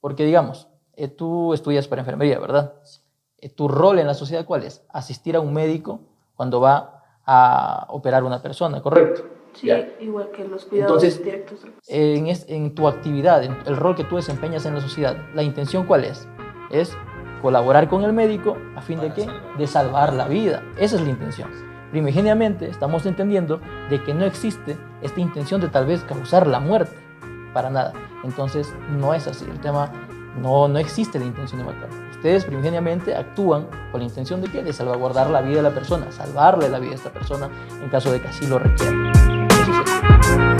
Porque digamos, tú estudias para enfermería, ¿verdad? ¿Tu rol en la sociedad cuál es? Asistir a un médico cuando va a operar a una persona, ¿correcto? Sí, ya. Igual que los cuidados directos. En tu actividad, en el rol que tú desempeñas en la sociedad, ¿la intención cuál es? Es colaborar con el médico a fin de ¿qué? De salvar la vida. Esa es la intención. Primigeniamente estamos entendiendo de que no existe esta intención de tal vez causar la muerte, para nada. Entonces no es así, el tema no existe la intención de matar. Ustedes primigeniamente actúan con la intención de ¿qué? De salvaguardar la vida de la persona, salvarle la vida a esta persona en caso de que así lo requiera. Eso sería.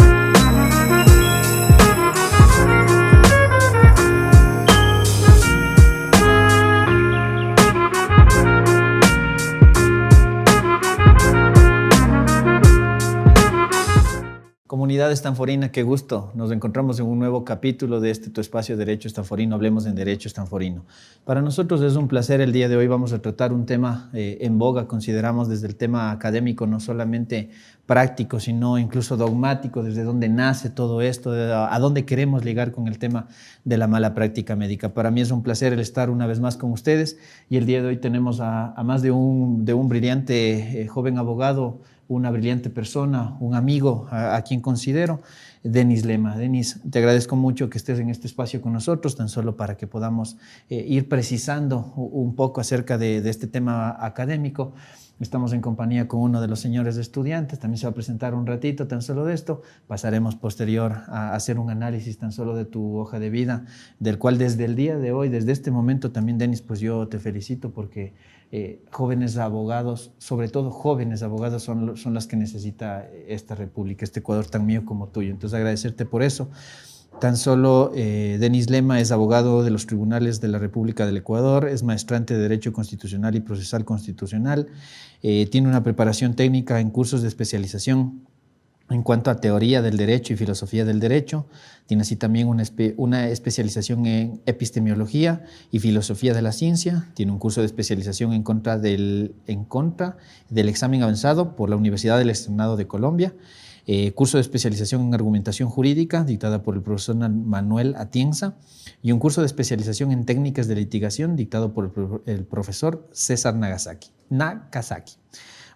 Comunidad estanforina, qué gusto. Nos encontramos en un nuevo capítulo de este tu espacio Derecho Estanforino. Hablemos en Derecho Estanforino. Para nosotros es un placer. El día de hoy vamos a tratar un tema en boga, consideramos desde el tema académico, no solamente práctico, sino incluso dogmático, desde dónde nace todo esto, a dónde queremos llegar con el tema de la mala práctica médica. Para mí es un placer el estar una vez más con ustedes y el día de hoy tenemos a más de un brillante joven abogado, una brillante persona, un amigo a quien considero, Denis Lema. Denis, te agradezco mucho que estés en este espacio con nosotros, tan solo para que podamos ir precisando un poco acerca de este tema académico. Estamos en compañía con uno de los señores estudiantes, también se va a presentar un ratito tan solo de esto. Pasaremos posterior a hacer un análisis tan solo de tu hoja de vida, del cual desde el día de hoy, desde este momento también, Denis, pues yo te felicito porque jóvenes abogados, sobre todo jóvenes abogados, son las que necesita esta república, este Ecuador tan mío como tuyo. Entonces agradecerte por eso. Tan solo Denis Lema es abogado de los tribunales de la República del Ecuador, es maestrante de Derecho Constitucional y Procesal Constitucional, tiene una preparación técnica en cursos de especialización en cuanto a teoría del derecho y filosofía del derecho. Tiene así también una especialización en epistemología y filosofía de la ciencia. Tiene un curso de especialización en contra del examen avanzado por la Universidad del Externado de Colombia. Curso de especialización en argumentación jurídica dictada por el profesor Manuel Atienza y un curso de especialización en técnicas de litigación dictado por el profesor César Nagasaki.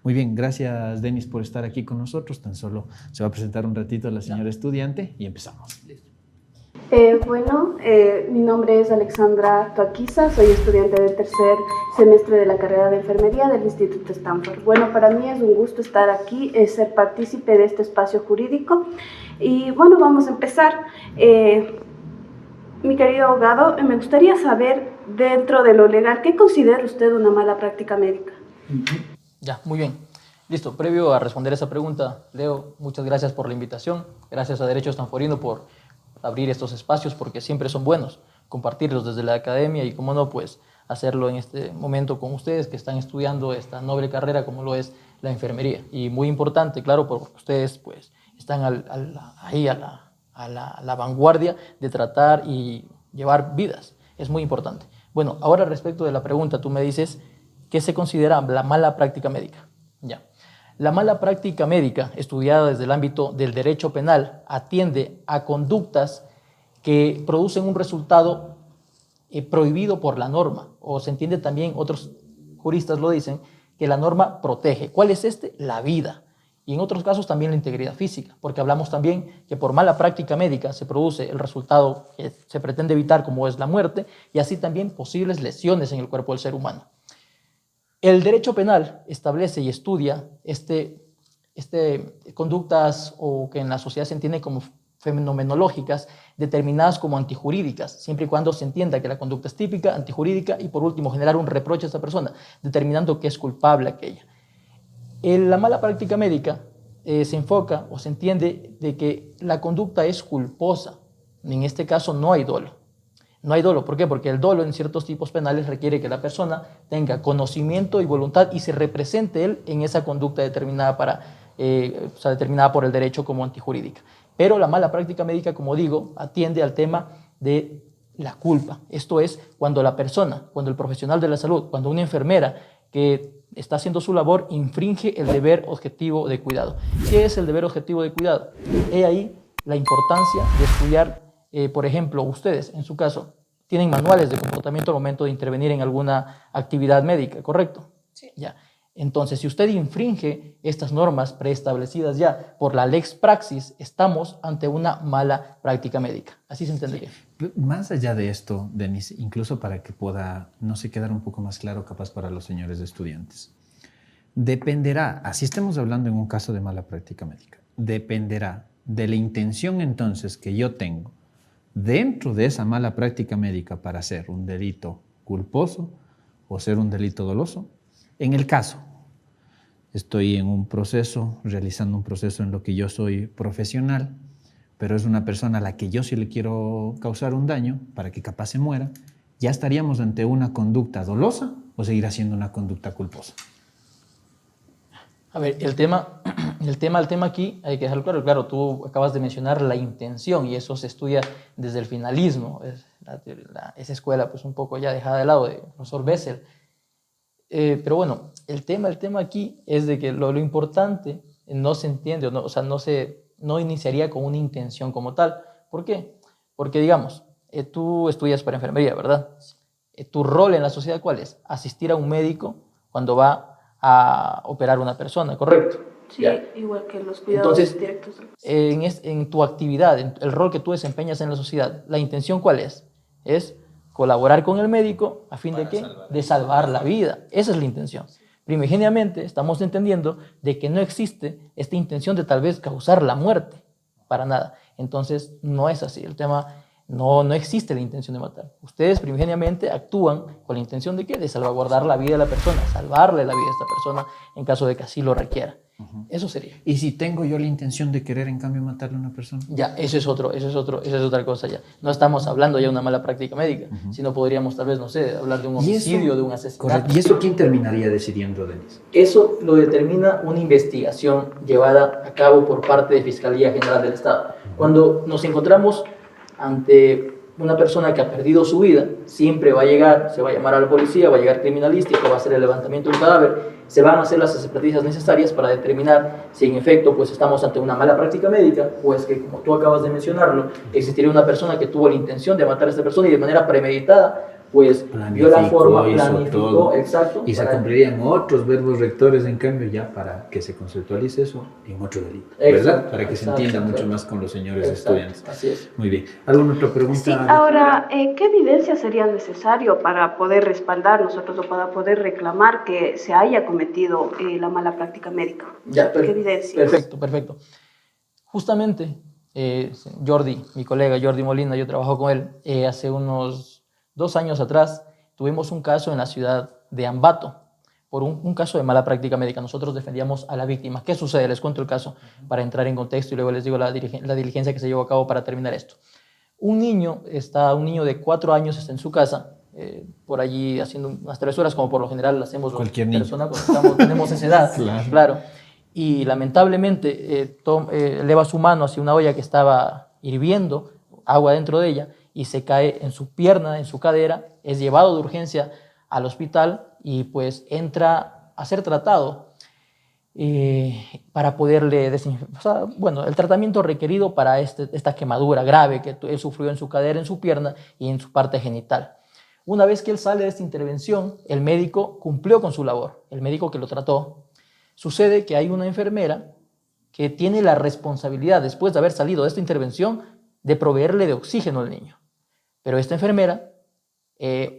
Muy bien, gracias Denis por estar aquí con nosotros. Tan solo se va a presentar un ratito la señora estudiante y empezamos. Mi nombre es Alexandra Tuaquiza, soy estudiante del tercer semestre de la carrera de enfermería del Instituto Stanford. Bueno, para mí es un gusto estar aquí, ser partícipe de este espacio jurídico y bueno, vamos a empezar. Mi querido abogado, me gustaría saber dentro de lo legal, ¿qué considera usted una mala práctica médica? Ya, muy bien. Listo, previo a responder esa pregunta, Leo, muchas gracias por la invitación. Gracias a Derecho Estanforino por abrir estos espacios, porque siempre son buenos compartirlos desde la academia y, como no, pues hacerlo en este momento con ustedes que están estudiando esta noble carrera como lo es la enfermería. Y muy importante, claro, porque ustedes pues están ahí a la vanguardia de tratar y llevar vidas. Es muy importante. Bueno, ahora respecto de la pregunta, tú me dices, ¿qué se considera la mala práctica médica? Ya. La mala práctica médica, estudiada desde el ámbito del derecho penal, atiende a conductas que producen un resultado prohibido por la norma, o se entiende también, otros juristas lo dicen, que la norma protege. ¿Cuál es este? La vida. Y en otros casos también la integridad física, porque hablamos también que por mala práctica médica se produce el resultado que se pretende evitar, como es la muerte, y así también posibles lesiones en el cuerpo del ser humano. El derecho penal establece y estudia conductas o que en la sociedad se entiende como fenomenológicas, determinadas como antijurídicas, siempre y cuando se entienda que la conducta es típica, antijurídica y por último generar un reproche a esta persona, determinando que es culpable aquella. La mala práctica médica se enfoca o se entiende de que la conducta es culposa. En este caso no hay dolo. No hay dolo. ¿Por qué? Porque el dolo en ciertos tipos penales requiere que la persona tenga conocimiento y voluntad y se represente él en esa conducta determinada, determinada por el derecho como antijurídica. Pero la mala práctica médica, como digo, atiende al tema de la culpa. Esto es cuando la persona, cuando el profesional de la salud, cuando una enfermera que está haciendo su labor infringe el deber objetivo de cuidado. ¿Qué es el deber objetivo de cuidado? He ahí la importancia de estudiar. Por ejemplo, ustedes, en su caso, tienen manuales de comportamiento al momento de intervenir en alguna actividad médica, ¿correcto? Sí. Ya. Entonces, si usted infringe estas normas preestablecidas ya por la lex praxis, estamos ante una mala práctica médica. Así se entendería. Más allá de esto, Denis, incluso para que pueda, no sé, quedar un poco más claro capaz para los señores estudiantes, dependerá, así estemos hablando en un caso de mala práctica médica, dependerá de la intención entonces que yo tengo dentro de esa mala práctica médica para hacer un delito culposo o ser un delito doloso. En el caso, estoy en un proceso, realizando un proceso en lo que yo soy profesional, pero es una persona a la que yo sí le quiero causar un daño para que capaz se muera, ¿ya estaríamos ante una conducta dolosa o seguirá siendo una conducta culposa? A ver, el tema aquí hay que dejarlo claro. Claro, tú acabas de mencionar la intención y eso se estudia desde el finalismo. Esa escuela pues un poco ya dejada de lado de profesor Bessel. Pero bueno, el tema aquí es de que lo importante no se entiende, o sea, no iniciaría con una intención como tal. ¿Por qué? Porque, digamos, tú estudias para enfermería, ¿verdad? Tu rol en la sociedad, ¿cuál es? Asistir a un médico cuando va a operar a una persona, ¿correcto? Sí, Ya. igual que los cuidados Entonces, directos. en tu actividad, en el rol que tú desempeñas en la sociedad, ¿la intención cuál es? Es colaborar con el médico a fin de qué? De salvar la vida. Esa es la intención. Primigeniamente estamos entendiendo de que no existe esta intención de tal vez causar la muerte, para nada. Entonces no es así. El tema no existe la intención de matar. Ustedes primigeniamente actúan con la intención de qué? De salvaguardar la vida de la persona, salvarle la vida a esta persona en caso de que así lo requiera. Eso sería. ¿Y si tengo yo la intención de querer en cambio matarle a una persona? Ya, eso es otra cosa ya. No estamos hablando ya de una mala práctica médica, sino podríamos tal vez, no sé, hablar de un homicidio, de un asesinato. Correcto. ¿Y eso quién terminaría decidiendo, Denis? Eso lo determina una investigación llevada a cabo por parte de Fiscalía General del Estado. Cuando nos encontramos ante una persona que ha perdido su vida, siempre va a llegar, se va a llamar a la policía, va a llegar criminalístico, va a hacer el levantamiento del cadáver, se van a hacer las experticias necesarias para determinar si en efecto pues estamos ante una mala práctica médica o es que, como tú acabas de mencionarlo, existiría una persona que tuvo la intención de matar a esta persona y de manera premeditada pues vio la forma, planificó, exacto. Y se cumplirían otros verbos rectores, en cambio, ya para que se conceptualice eso en otro delito, Exacto, ¿verdad? Para que se entienda mucho más con los señores estudiantes. Así es. Muy bien. ¿Alguna otra pregunta? Sí, ahora, ¿qué evidencia sería necesario para poder respaldar nosotros o para poder reclamar que se haya cometido la mala práctica médica? Ya, ¿Qué evidencia? Perfecto. Justamente, Jordi, mi colega Jordi Molina, yo trabajo con él, hace unos 2 años atrás tuvimos un caso en la ciudad de Ambato por un caso de mala práctica médica. Nosotros defendíamos a la víctima. ¿Qué sucede? Les cuento el caso para entrar en contexto y luego les digo la diligencia que se llevó a cabo para terminar esto. Un niño de 4 años está en su casa, por allí haciendo unas travesuras, como por lo general hacemos cualquier persona cuando tenemos esa edad. Claro. Y lamentablemente eleva su mano hacia una olla que estaba hirviendo, agua dentro de ella, y se cae en su pierna, en su cadera, es llevado de urgencia al hospital y pues entra a ser tratado para poderle desinfectar. O sea, bueno, el tratamiento requerido para esta quemadura grave que él sufrió en su cadera, en su pierna y en su parte genital. Una vez que él sale de esta intervención, el médico cumplió con su labor, el médico que lo trató. Sucede que hay una enfermera que tiene la responsabilidad, después de haber salido de esta intervención, de proveerle de oxígeno al niño. Pero esta enfermera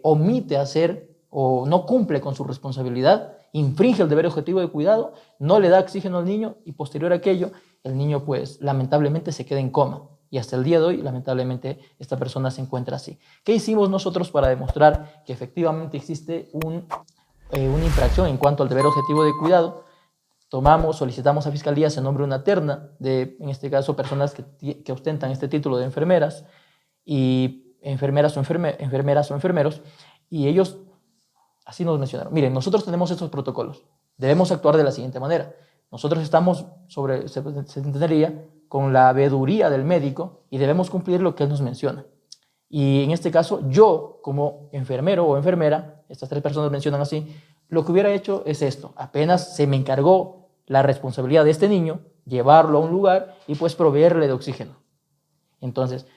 omite hacer o no cumple con su responsabilidad, infringe el deber objetivo de cuidado, no le da oxígeno al niño y posterior a aquello, el niño pues lamentablemente se queda en coma. Y hasta el día de hoy, lamentablemente, esta persona se encuentra así. ¿Qué hicimos nosotros para demostrar que efectivamente existe una infracción en cuanto al deber objetivo de cuidado? Solicitamos a Fiscalía, se nombre una terna de, en este caso, personas que ostentan este título de enfermeras y enfermeras o enfermeros, y ellos así nos mencionaron: miren, nosotros tenemos estos protocolos, debemos actuar de la siguiente manera. Nosotros estamos se entendería, con la veeduría del médico y debemos cumplir lo que él nos menciona. Y en este caso, yo como enfermero o enfermera, estas 3 personas mencionan así, lo que hubiera hecho es esto: apenas se me encargó la responsabilidad de este niño, llevarlo a un lugar y pues proveerle de oxígeno. Entonces,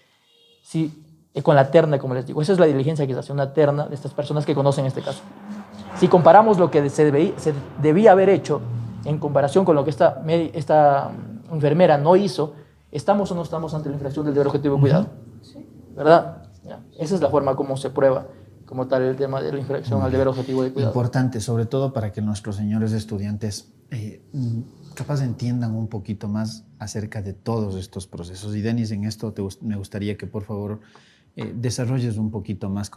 si con la terna, como les digo. Esa es la diligencia que se hace, una terna de estas personas que conocen este caso. Si comparamos lo que se debía haber hecho en comparación con lo que esta enfermera no hizo, ¿estamos o no estamos ante la infracción del deber objetivo de cuidado? Sí. ¿Verdad? Ya. Esa es la forma como se prueba como tal el tema de la infracción al deber objetivo de cuidado. Importante, sobre todo para que nuestros señores estudiantes capaz entiendan un poquito más acerca de todos estos procesos. Y Denis, en esto me gustaría que por favor desarrolles un poquito más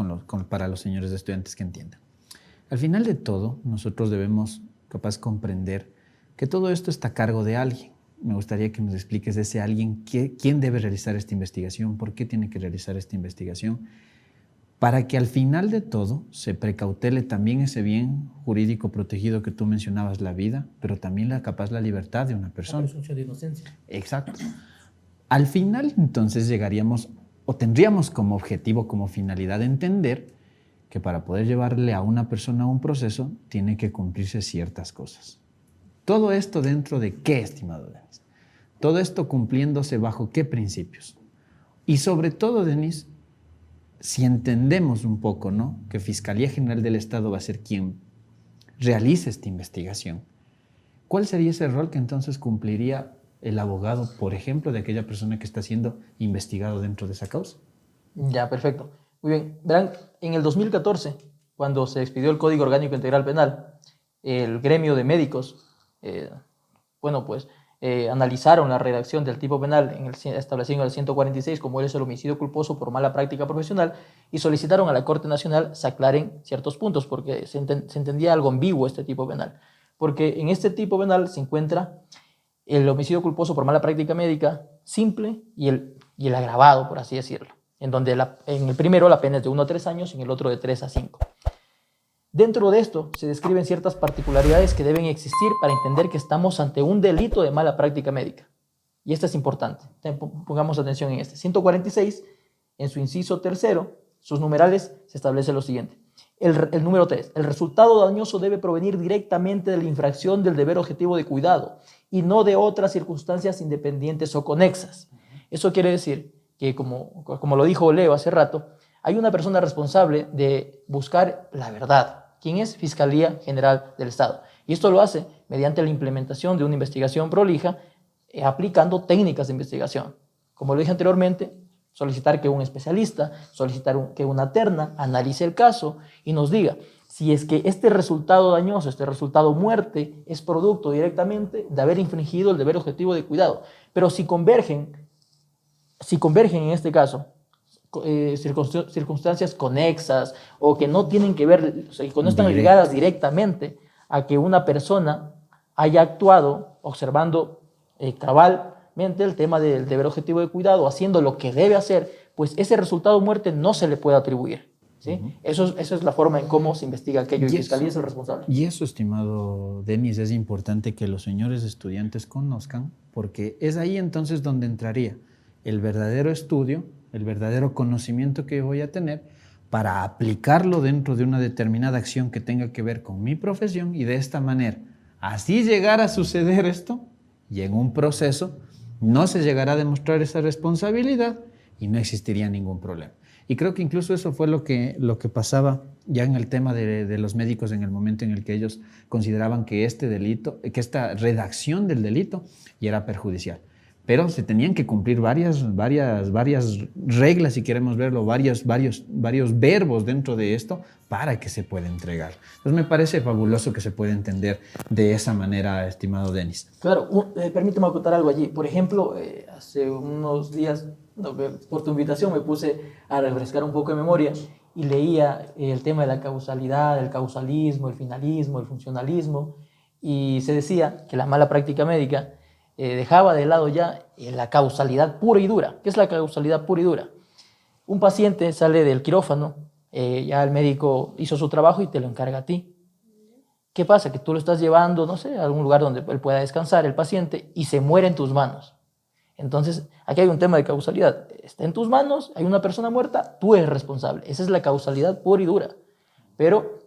para los señores estudiantes que entiendan. Al final de todo, nosotros debemos capaz comprender que todo esto está a cargo de alguien. Me gustaría que nos expliques ese alguien, quién debe realizar esta investigación, por qué tiene que realizar esta investigación, para que al final de todo se precautele también ese bien jurídico protegido que tú mencionabas, la vida, pero también la libertad de una persona. La presunción de inocencia. Exacto. Al final, entonces, llegaríamos o tendríamos como objetivo, como finalidad, entender que para poder llevarle a una persona a un proceso, tiene que cumplirse ciertas cosas. Todo esto dentro de qué, estimado Denis. Todo esto cumpliéndose bajo qué principios. Y sobre todo, Denis, si entendemos un poco, ¿no?, que Fiscalía General del Estado va a ser quien realice esta investigación, ¿cuál sería ese rol que entonces cumpliría el abogado, por ejemplo, de aquella persona que está siendo investigado dentro de esa causa? Ya, perfecto. Muy bien. Verán, en el 2014, cuando se expidió el Código Orgánico Integral Penal, el gremio de médicos, analizaron la redacción del tipo penal establecido en el 146, como es el homicidio culposo por mala práctica profesional, y solicitaron a la Corte Nacional se aclaren ciertos puntos, porque se entendía algo ambiguo este tipo penal. Porque en este tipo penal se encuentra el homicidio culposo por mala práctica médica simple y el agravado, por así decirlo, en donde en el primero la pena es de 1 a 3 años y en el otro de 3 a 5. Dentro de esto se describen ciertas particularidades que deben existir para entender que estamos ante un delito de mala práctica médica. Y esto es importante. Pongamos atención en este. 146, en su inciso tercero, sus numerales, se establece lo siguiente. El número 3. El resultado dañoso debe provenir directamente de la infracción del deber objetivo de cuidado y no de otras circunstancias independientes o conexas. Eso quiere decir que, como lo dijo Leo hace rato, hay una persona responsable de buscar la verdad. ¿Quién es? Fiscalía General del Estado. Y esto lo hace mediante la implementación de una investigación prolija, aplicando técnicas de investigación. Como lo dije anteriormente, solicitar que un especialista, solicitar que una terna analice el caso y nos diga si es que este resultado dañoso, este resultado muerte, es producto directamente de haber infringido el deber objetivo de cuidado. Pero si convergen en este caso circunstancias conexas o que no tienen que ver, o sea, que no están ligadas directamente a que una persona haya actuado observando cabalmente el tema del deber objetivo de cuidado, haciendo lo que debe hacer, pues ese resultado muerte no se le puede atribuir. ¿Sí? Esa es la forma en cómo se investiga aquello y Fiscalía es el responsable. Y eso, estimado Denis, es importante que los señores estudiantes conozcan, porque es ahí entonces donde entraría el verdadero estudio, el verdadero conocimiento que voy a tener para aplicarlo dentro de una determinada acción que tenga que ver con mi profesión y de esta manera, así llegar a suceder esto y en un proceso no se llegará a demostrar esa responsabilidad y no existiría ningún problema. Y creo que incluso eso fue lo que pasaba ya en el tema de los médicos en el momento en el que ellos consideraban que este delito, que esta redacción del delito ya era perjudicial. Pero se tenían que cumplir varias reglas, si queremos verlo, varios verbos dentro de esto para que se pueda entregar. Entonces me parece fabuloso que se pueda entender de esa manera, estimado Denis. Claro, permíteme acotar algo allí. Por ejemplo, hace unos días, por tu invitación, me puse a refrescar un poco de memoria y leía el tema de la causalidad, el causalismo, el finalismo, el funcionalismo, y se decía que la mala práctica médica dejaba de lado ya la causalidad pura y dura. ¿Qué es la causalidad pura y dura? Un paciente sale del quirófano, ya el médico hizo su trabajo y te lo encarga a ti. ¿Qué pasa? Que tú lo estás llevando, no sé, a algún lugar donde él pueda descansar, el paciente, y se muere en tus manos. Entonces, aquí hay un tema de causalidad. Está en tus manos, hay una persona muerta, tú eres responsable. Esa es la causalidad pura y dura. Pero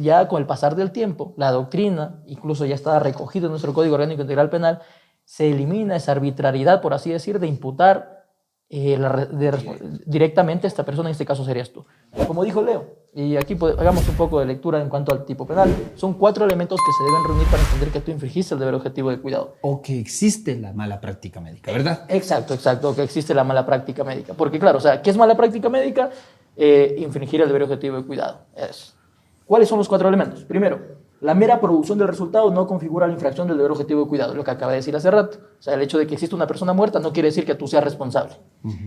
ya con el pasar del tiempo, la doctrina, incluso ya está recogido en nuestro Código Orgánico Integral Penal, se elimina esa arbitrariedad, por así decir, de imputar directamente esta persona, en este caso serías tú. Como dijo Leo, y aquí hagamos un poco de lectura en cuanto al tipo penal, son 4 elementos que se deben reunir para entender que tú infringiste el deber objetivo de cuidado. O que existe la mala práctica médica, ¿verdad? Exacto, que existe la mala práctica médica. Porque claro, o sea, ¿qué es mala práctica médica? Infringir el deber objetivo de cuidado. ¿Cuáles son los 4 elementos? Primero, la mera producción del resultado no configura la infracción del deber objetivo de cuidado, lo que acaba de decir hace rato. O sea, el hecho de que existe una persona muerta no quiere decir que tú seas responsable.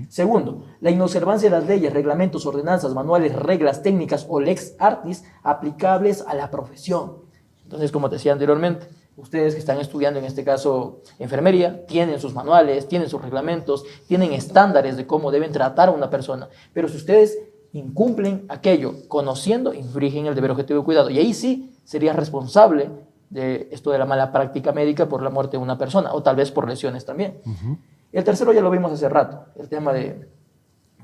Segundo, la inobservancia de las leyes, reglamentos, ordenanzas, manuales, reglas técnicas o lex artis aplicables a la profesión. Entonces, como te decía anteriormente, ustedes que están estudiando, en este caso, enfermería, tienen sus manuales, tienen sus reglamentos, tienen estándares de cómo deben tratar a una persona. Pero si ustedes incumplen aquello conociendo, infringen el deber objetivo de cuidado. Y ahí sí serías responsable de esto de la mala práctica médica por la muerte de una persona, o tal vez por lesiones también. El tercero ya lo vimos hace rato, el tema de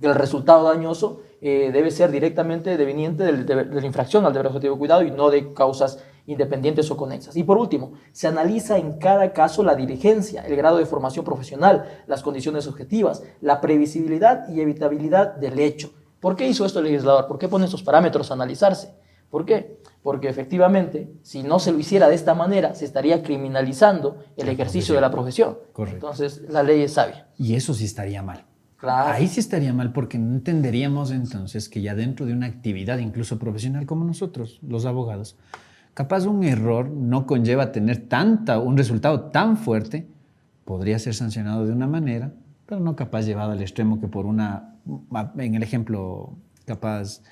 que el resultado dañoso debe ser directamente deveniente de la infracción al deber objetivo de cuidado y no de causas independientes o conexas. Y por último, se analiza en cada caso la diligencia, el grado de formación profesional, las condiciones objetivas, la previsibilidad y evitabilidad del hecho. ¿Por qué hizo esto el legislador? ¿Por qué pone estos parámetros a analizarse? ¿Por qué? Porque efectivamente, si no se lo hiciera de esta manera, se estaría criminalizando el ejercicio de la profesión. Correcto. Entonces, la ley es sabia. Y eso sí estaría mal. Claro. Ahí sí estaría mal porque no entenderíamos entonces que ya dentro de una actividad, incluso profesional como nosotros, los abogados, capaz un error no conlleva tener un resultado tan fuerte, podría ser sancionado de una manera, pero no capaz llevado al extremo que en el ejemplo, capaz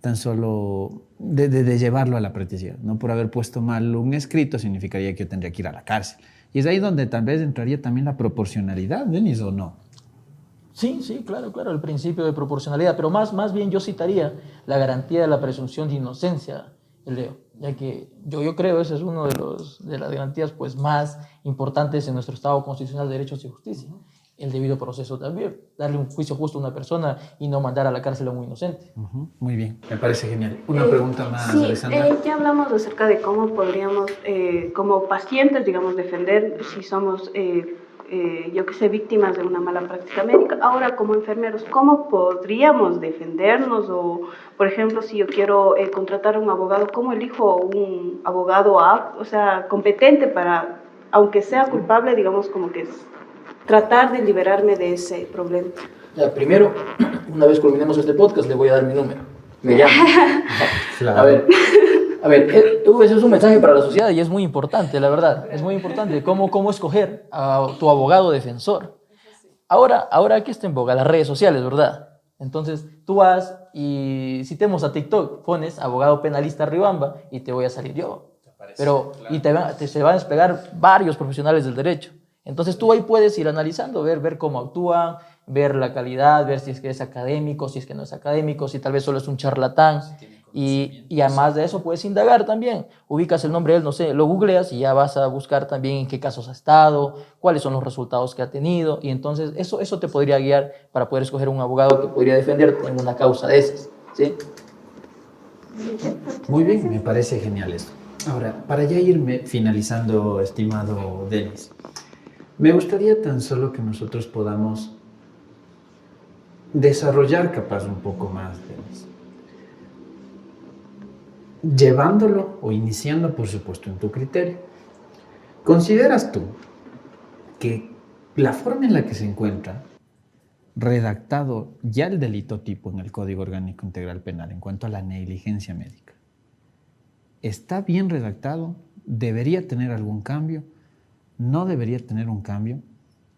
tan solo de llevarlo a la practicidad. No por haber puesto mal un escrito significaría que yo tendría que ir a la cárcel. Y es ahí donde tal vez entraría también la proporcionalidad, Denis, ¿o no? Sí, claro, el principio de proporcionalidad, pero más bien yo citaría la garantía de la presunción de inocencia, Leo, ya que yo creo ese es uno de las garantías pues, más importantes en nuestro Estado constitucional de derechos y justicia. El debido proceso también, darle un juicio justo a una persona y no mandar a la cárcel a un inocente. Muy bien, me parece genial. Una pregunta más, sí, Alessandra. Ya hablamos acerca de cómo podríamos, como pacientes, digamos, defender si somos, yo que sé, víctimas de una mala práctica médica. Ahora, como enfermeros, ¿cómo podríamos defendernos? O, por ejemplo, si yo quiero contratar a un abogado, ¿cómo elijo un abogado o sea, competente para, aunque sea culpable, digamos, como que tratar de liberarme de ese problema? Ya, primero, una vez culminemos este podcast, le voy a dar mi número. Me llamo. Claro. A ver, ese es un mensaje para la sociedad y es muy importante, la verdad. Es muy importante cómo escoger a tu abogado defensor. Ahora que está en boga las redes sociales, ¿verdad? Entonces, tú vas y citemos a TikTok, pones abogado penalista Ribamba y te voy a salir yo. Pero, claro. Se van a despegar varios profesionales del derecho. Entonces tú ahí puedes ir analizando, ver cómo actúan, ver la calidad, ver si es que es académico, si es que no es académico, si tal vez solo es un charlatán. Y además de eso puedes indagar también. Ubicas el nombre de él, no sé, lo googleas y ya vas a buscar también en qué casos ha estado, cuáles son los resultados que ha tenido. Y entonces eso te podría guiar para poder escoger un abogado que podría defenderte en una causa de esas. ¿Sí? Muy bien, me parece genial esto. Ahora, para ya irme finalizando, estimado Denis, me gustaría tan solo que nosotros podamos desarrollar capaz un poco más, Denis. Llevándolo o iniciando, por supuesto, en tu criterio. ¿Consideras tú que la forma en la que se encuentra redactado ya el delito tipo en el Código Orgánico Integral Penal en cuanto a la negligencia médica está bien redactado? ¿Debería tener algún cambio? ¿No debería tener un cambio?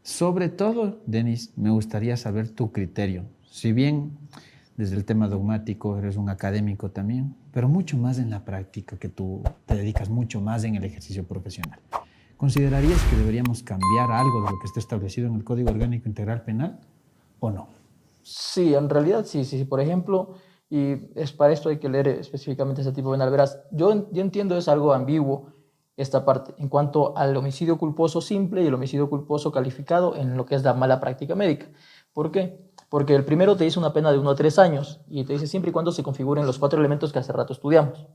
Sobre todo, Denis, me gustaría saber tu criterio. Si bien desde el tema dogmático eres un académico también, pero mucho más en la práctica, que tú te dedicas mucho más en el ejercicio profesional. ¿Considerarías que deberíamos cambiar algo de lo que está establecido en el Código Orgánico Integral Penal o no? Sí, en realidad sí. Por ejemplo, y es para esto hay que leer específicamente ese tipo de penal. Verás, yo entiendo es algo ambiguo esta parte en cuanto al homicidio culposo simple y el homicidio culposo calificado en lo que es la mala práctica médica. ¿Por qué? Porque el primero te dice una pena de 1 a 3 años y te dice siempre y cuando se configuren los 4 elementos que hace rato estudiamos.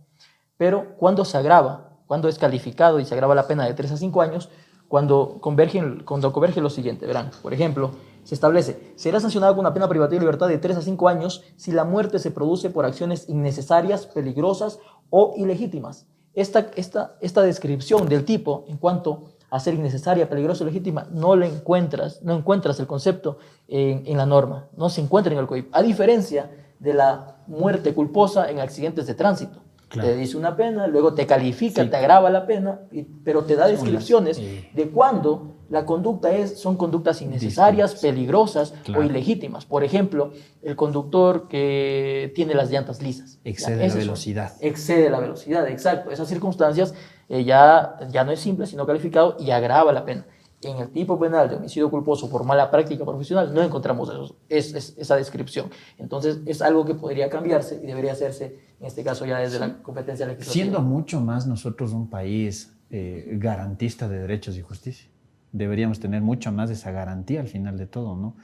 Pero cuando se agrava, cuando es calificado y se agrava la pena de 3 a 5 años, cuando converge lo siguiente, verán, por ejemplo, se establece, será sancionado con una pena privativa de libertad de 3 a 5 años si la muerte se produce por acciones innecesarias, peligrosas o ilegítimas. Esta descripción del tipo en cuanto a ser innecesaria, peligrosa o ilegítima, no encuentras el concepto en la norma, no se encuentra en el código, a diferencia de la muerte culposa en accidentes de tránsito. Claro. Te dice una pena, luego te califica, sí, te agrava la pena, pero te da descripciones de cuándo la conducta son conductas innecesarias, peligrosas, claro, o ilegítimas. Por ejemplo, el conductor que tiene las llantas lisas. Excede la velocidad. Excede la velocidad, exacto. Esas circunstancias ya no es simple, sino calificado y agrava la pena. En el tipo penal de homicidio culposo por mala práctica profesional no encontramos esa descripción. Entonces es algo que podría cambiarse y debería hacerse, en este caso ya desde la competencia legislativa. Siendo mucho más nosotros un país garantista de derechos y justicia, deberíamos tener mucho más de esa garantía al final de todo, ¿no?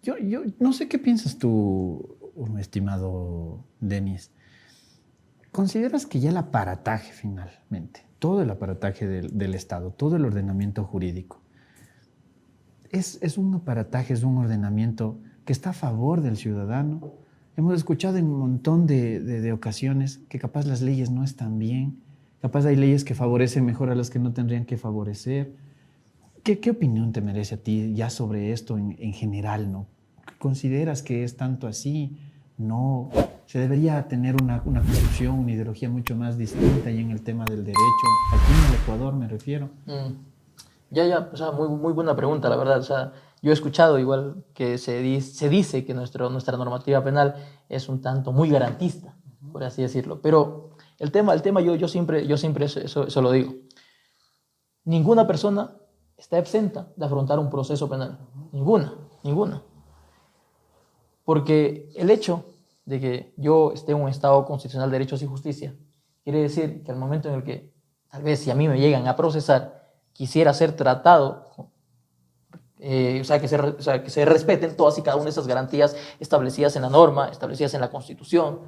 Yo no sé qué piensas tú, estimado Denis. ¿Consideras que ya el aparataje finalmente, todo el aparataje del Estado, todo el ordenamiento jurídico, es un aparataje, es un ordenamiento que está a favor del ciudadano? Hemos escuchado en un montón de ocasiones que capaz las leyes no están bien, capaz hay leyes que favorecen mejor a las que no tendrían que favorecer. ¿Qué opinión te merece a ti ya sobre esto en general, ¿no? ¿Consideras que es tanto así? No, se debería tener una concepción, una ideología mucho más distinta y en el tema del derecho, aquí en el Ecuador me refiero. O sea, muy buena pregunta, la verdad. O sea, yo he escuchado igual que se dice que nuestra normativa penal es un tanto muy garantista, por así decirlo. Pero el tema yo siempre eso lo digo. Ninguna persona está exenta de afrontar un proceso penal. Ninguna. Porque el hecho de que yo esté en un Estado constitucional de derechos y justicia quiere decir que al momento en el que, tal vez si a mí me llegan a procesar, quisiera ser tratado, que se respeten todas y cada una de esas garantías establecidas en la norma, establecidas en la Constitución.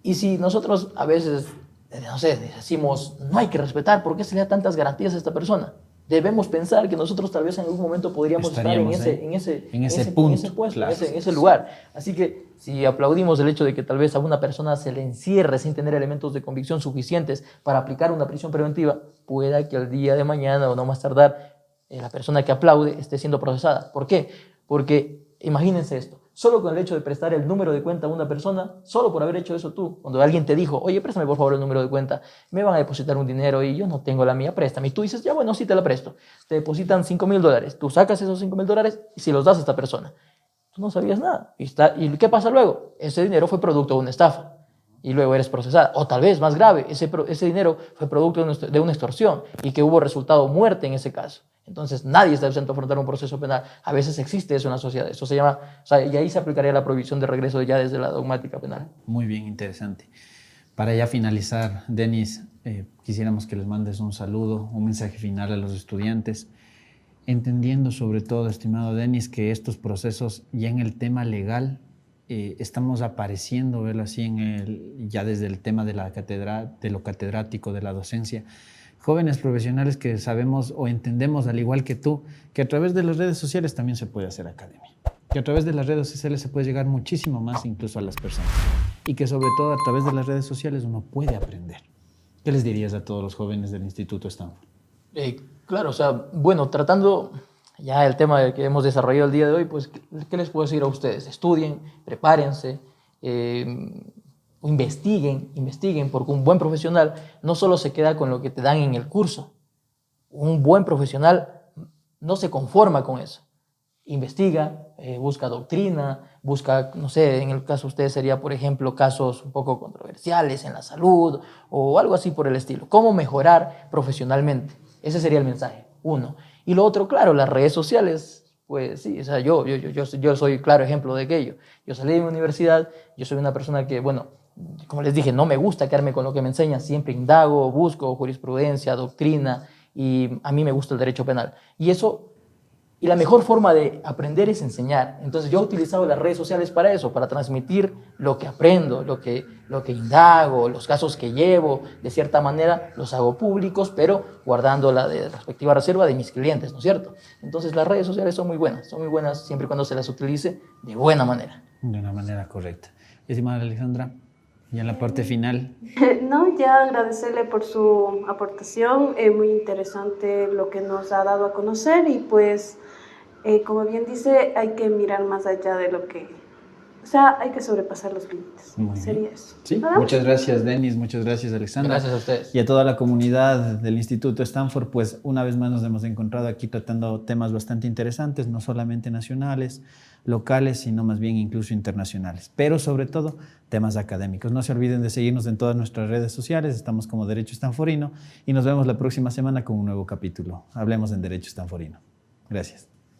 Y si nosotros a veces, decimos, no hay que respetar, ¿por qué se le da tantas garantías a esta persona? Debemos pensar que nosotros tal vez en algún momento podríamos estar en ese puesto, claro, en ese lugar. Así que si aplaudimos el hecho de que tal vez a una persona se le encierre sin tener elementos de convicción suficientes para aplicar una prisión preventiva, pueda que al día de mañana o no más tardar la persona que aplaude esté siendo procesada. ¿Por qué? Porque imagínense esto. Solo con el hecho de prestar el número de cuenta a una persona, solo por haber hecho eso tú, cuando alguien te dijo, oye, préstame por favor el número de cuenta, me van a depositar un dinero y yo no tengo la mía, préstame. Y tú dices, ya bueno, sí te la presto. Te depositan $5,000. Tú sacas esos $5,000 y se los das a esta persona. Tú no sabías nada. ¿Y qué pasa luego? Ese dinero fue producto de una estafa y luego eres procesada. O tal vez, más grave, ese dinero fue producto de una extorsión y que hubo resultado muerte en ese caso. Entonces, nadie está exento a afrontar un proceso penal. A veces existe eso en la sociedad. Eso se llama, y ahí se aplicaría la prohibición de regreso ya desde la dogmática penal. Muy bien, interesante. Para ya finalizar, Denis, quisiéramos que les mandes un saludo, un mensaje final a los estudiantes, entendiendo sobre todo, estimado Denis, que estos procesos ya en el tema legal estamos apareciendo, verlo así, ya desde el tema de lo catedrático, de la docencia. Jóvenes profesionales que sabemos o entendemos, al igual que tú, que a través de las redes sociales también se puede hacer academia. Que a través de las redes sociales se puede llegar muchísimo más incluso a las personas. Y que sobre todo a través de las redes sociales uno puede aprender. ¿Qué les dirías a todos los jóvenes del Instituto Stanford? Claro, bueno, tratando ya el tema que hemos desarrollado el día de hoy, pues, ¿qué les puedo decir a ustedes? Estudien, prepárense, investiguen, porque un buen profesional no solo se queda con lo que te dan en el curso. Un buen profesional no se conforma con eso. Investiga, busca doctrina, busca, no sé, en el caso de ustedes sería, por ejemplo, casos un poco controversiales en la salud o algo así por el estilo. ¿Cómo mejorar profesionalmente? Ese sería el mensaje, uno. Y lo otro, claro, las redes sociales. Pues sí, yo soy claro ejemplo de aquello. Yo salí de mi universidad, yo soy una persona que, bueno, como les dije, no me gusta quedarme con lo que me enseñan, siempre indago, busco jurisprudencia, doctrina, y a mí me gusta el derecho penal. Y eso Y la mejor forma de aprender es enseñar. Entonces yo he utilizado las redes sociales para eso, para transmitir lo que aprendo, lo que indago, los casos que llevo. De cierta manera los hago públicos, pero guardando la respectiva reserva de mis clientes, ¿no es cierto? Entonces las redes sociales son muy buenas siempre y cuando se las utilice de buena manera. De una manera correcta. Estimada Alexandra, ya en la parte final. No, ya agradecerle por su aportación, muy interesante lo que nos ha dado a conocer y pues, como bien dice, hay que mirar más allá de lo que, o sea, hay que sobrepasar los límites. Sería eso. Sí, ¿Nada? muchas gracias Denis, muchas gracias Alexandra. Gracias a ustedes. Y a toda la comunidad del Instituto Stanford, pues una vez más nos hemos encontrado aquí tratando temas bastante interesantes, no solamente nacionales, locales, sino más bien incluso internacionales, pero sobre todo temas académicos. No se olviden de seguirnos en todas nuestras redes sociales, estamos como Derecho Stanforino y nos vemos la próxima semana con un nuevo capítulo. Hablemos en Derecho Stanforino. Gracias.